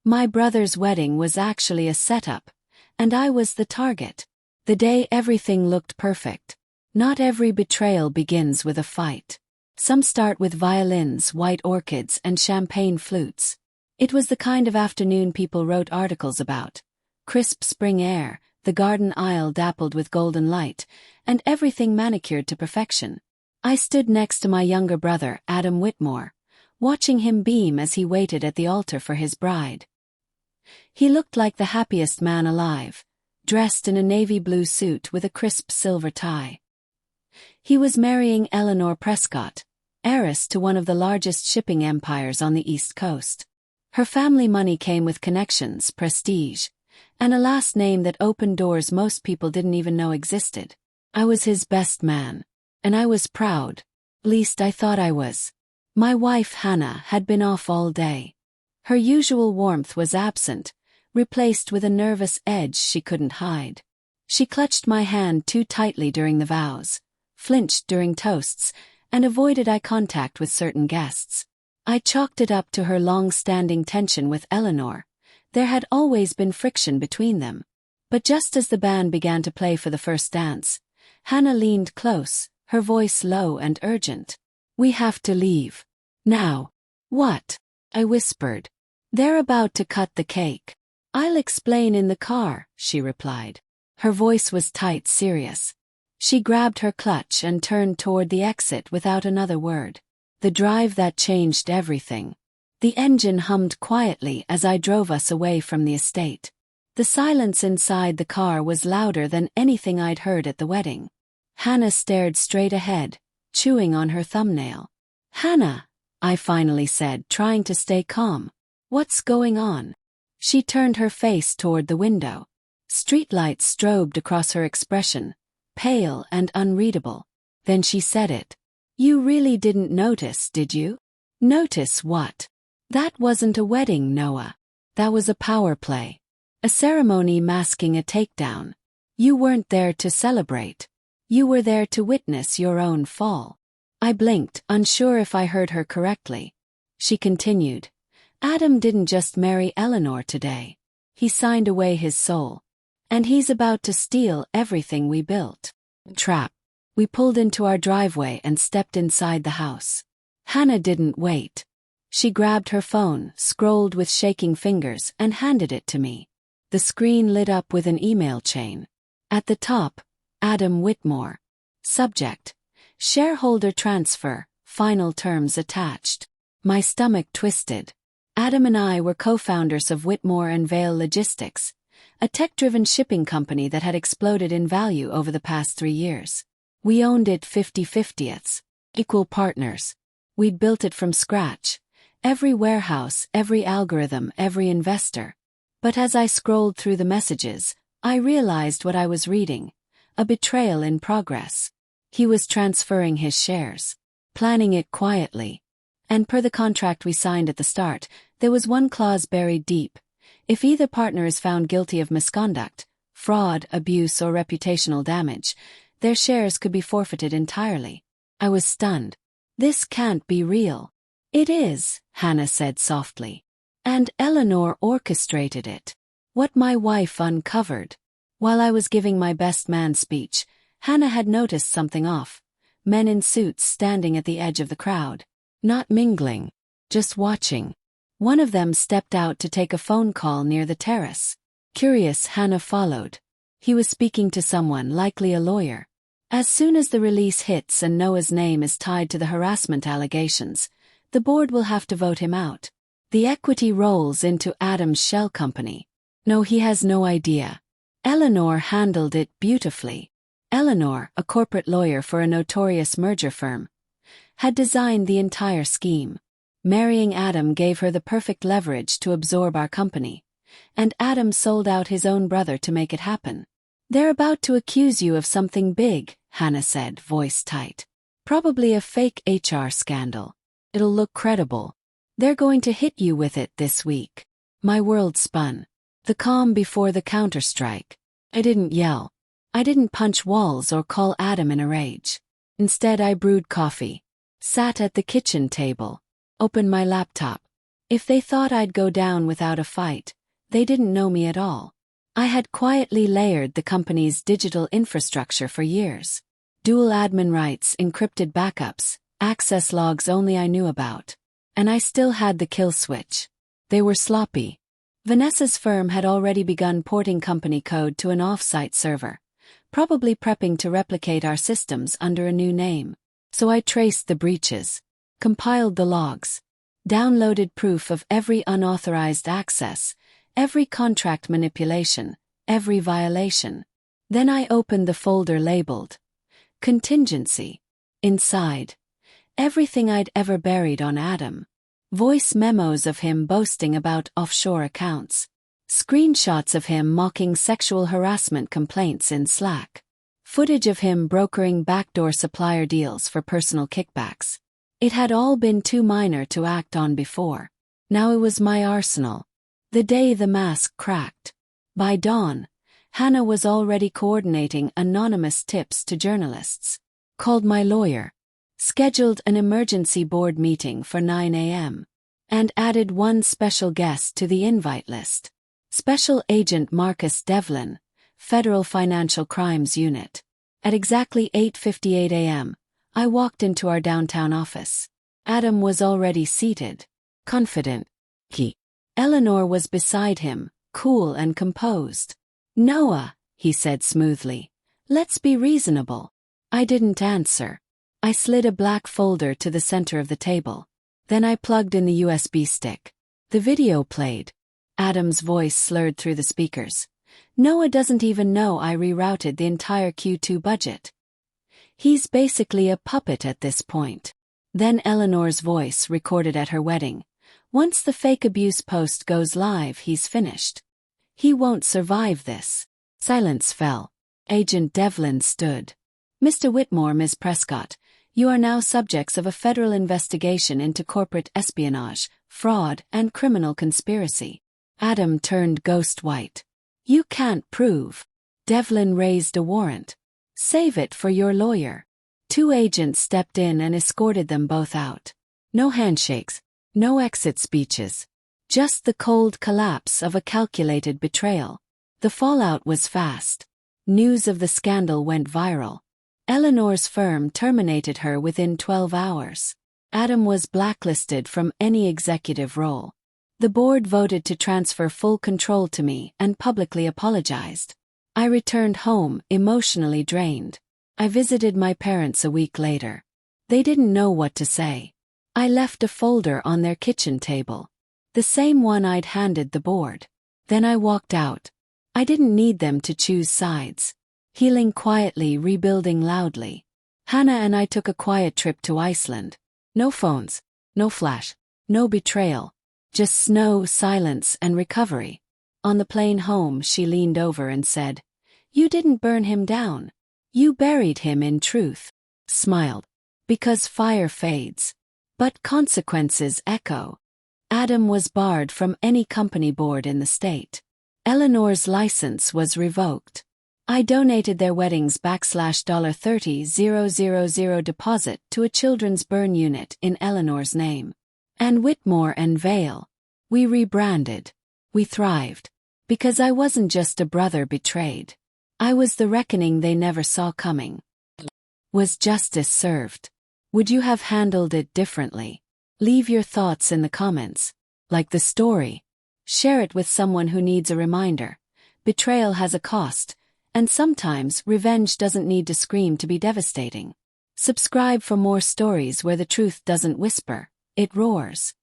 My brother's wedding was actually a setup, and I was the target. The day everything looked perfect. Not every betrayal begins with a fight. Some start with violins, white orchids, and champagne flutes. It was the kind of afternoon people wrote articles about. Crisp spring air, the garden aisle dappled with golden light, and everything manicured to perfection. I stood next to my younger brother, Adam Whitmore, watching him beam as he waited at the altar for his bride. He looked like the happiest man alive, dressed in a navy blue suit with a crisp silver tie. He was marrying Eleanor Prescott, heiress to one of the largest shipping empires on the East Coast. Her family money came with connections, prestige, and a last name that opened doors most people didn't even know existed. I was his best man, and I was proud. At least I thought I was. My wife Hannah had been off all day. Her usual warmth was absent, replaced with a nervous edge she couldn't hide. She clutched my hand too tightly during the vows, flinched during toasts, and avoided eye contact with certain guests. I chalked it up to her long-standing tension with Eleanor. There had always been friction between them. But just as the band began to play for the first dance, Hannah leaned close, her voice low and urgent. "We have to leave. Now." "What?" I whispered. "They're about to cut the cake." "I'll explain in the car," she replied. Her voice was tight, serious. She grabbed her clutch and turned toward the exit without another word. The drive that changed everything. The engine hummed quietly as I drove us away from the estate. The silence inside the car was louder than anything I'd heard at the wedding. Hannah stared straight ahead, chewing on her thumbnail. "Hannah," I finally said, trying to stay calm. "What's going on?" She turned her face toward the window. Streetlights strobed across her expression, pale and unreadable. Then she said it. "You really didn't notice, did you?" "Notice what?" "That wasn't a wedding, Noah. That was a power play. A ceremony masking a takedown. You weren't there to celebrate. You were there to witness your own fall." I blinked, unsure if I heard her correctly. She continued. "Adam didn't just marry Eleanor today. He signed away his soul. And he's about to steal everything we built." Trap. We pulled into our driveway and stepped inside the house. Hannah didn't wait. She grabbed her phone, scrolled with shaking fingers, and handed it to me. The screen lit up with an email chain. At the top, Adam Whitmore. Subject: shareholder transfer, final terms attached. My stomach twisted. Adam and I were co-founders of Whitmore and Vale Logistics, a tech-driven shipping company that had exploded in value over the past 3 years. We owned it 50/50ths, equal partners. We'd built it from scratch. Every warehouse, every algorithm, every investor. But as I scrolled through the messages, I realized what I was reading. A betrayal in progress. He was transferring his shares. Planning it quietly. And per the contract we signed at the start, there was one clause buried deep. If either partner is found guilty of misconduct, fraud, abuse, or reputational damage, their shares could be forfeited entirely. I was stunned. "This can't be real." "It is," Hannah said softly. "And Eleanor orchestrated it." What my wife uncovered. While I was giving my best man speech, Hannah had noticed something off. Men in suits standing at the edge of the crowd. Not mingling. Just watching. One of them stepped out to take a phone call near the terrace. Curious, Hannah followed. He was speaking to someone, likely a lawyer. As soon as the release hits and Noah's name is tied to the harassment allegations, the board will have to vote him out. The equity rolls into Adam's shell company. No, he has no idea. Eleanor handled it beautifully. Eleanor, a corporate lawyer for a notorious merger firm, had designed the entire scheme. Marrying Adam gave her the perfect leverage to absorb our company, and Adam sold out his own brother to make it happen. "They're about to accuse you of something big," Hannah said, voice tight. "Probably a fake HR scandal. It'll look credible. They're going to hit you with it this week." My world spun. The calm before the counterstrike. I didn't yell. I didn't punch walls or call Adam in a rage. Instead, I brewed coffee, sat at the kitchen table, opened my laptop, If they thought I'd go down without a fight, they didn't know me at all. I had quietly layered the company's digital infrastructure for years. Dual admin rights, encrypted backups, access logs only I knew about. And I still had the kill switch. They were sloppy. Vanessa's firm had already begun porting company code to an off-site server, probably prepping to replicate our systems under a new name. So I traced the breaches, compiled the logs, downloaded proof of every unauthorized access, every contract manipulation, every violation. Then I opened the folder labeled Contingency. Inside, everything I'd ever buried on Adam. Voice memos of him boasting about offshore accounts. Screenshots of him mocking sexual harassment complaints in Slack. Footage of him brokering backdoor supplier deals for personal kickbacks. It had all been too minor to act on before. Now it was my arsenal. The day the mask cracked. By dawn, Hannah was already coordinating anonymous tips to journalists. Called my lawyer. Scheduled an emergency board meeting for 9 a.m. and added one special guest to the invite list. Special Agent Marcus Devlin, Federal Financial Crimes Unit. At exactly 8:58 a.m., I walked into our downtown office. Adam was already seated, confident. Eleanor was beside him, cool and composed. "Noah," he said smoothly, "let's be reasonable." I didn't answer. I slid a black folder to the center of the table. Then I plugged in the USB stick. The video played. Adam's voice slurred through the speakers. Noah doesn't even know I rerouted the entire Q2 budget. He's basically a puppet at this point. Then Eleanor's voice recorded at her wedding. Once the fake abuse post goes live, he's finished. He won't survive this. Silence fell. Agent Devlin stood. "Mr. Whitmore, Ms. Prescott, you are now subjects of a federal investigation into corporate espionage, fraud, and criminal conspiracy." Adam turned ghost white. "You can't prove." Devlin raised a warrant. "Save it for your lawyer." 2 agents stepped in and escorted them both out. No handshakes, no exit speeches. Just the cold collapse of a calculated betrayal. The fallout was fast. News of the scandal went viral. Eleanor's firm terminated her within 12 hours. Adam was blacklisted from any executive role. The board voted to transfer full control to me and publicly apologized. I returned home, emotionally drained. I visited my parents a week later. They didn't know what to say. I left a folder on their kitchen table. The same one I'd handed the board. Then I walked out. I didn't need them to choose sides. Healing quietly, rebuilding loudly. Hannah and I took a quiet trip to Iceland. No phones, no flash, no betrayal. Just snow, silence, and recovery. On the plane home, she leaned over and said, "You didn't burn him down. You buried him in truth." Smiled. Because fire fades. But consequences echo. Adam was barred from any company board in the state. Eleanor's license was revoked. I donated their wedding's $30,000 deposit to a children's burn unit in Eleanor's name. And Whitmore and Vale. We rebranded. We thrived. Because I wasn't just a brother betrayed. I was the reckoning they never saw coming. Was justice served? Would you have handled it differently? Leave your thoughts in the comments. Like the story. Share it with someone who needs a reminder. Betrayal has a cost. And sometimes revenge doesn't need to scream to be devastating. Subscribe for more stories where the truth doesn't whisper, it roars.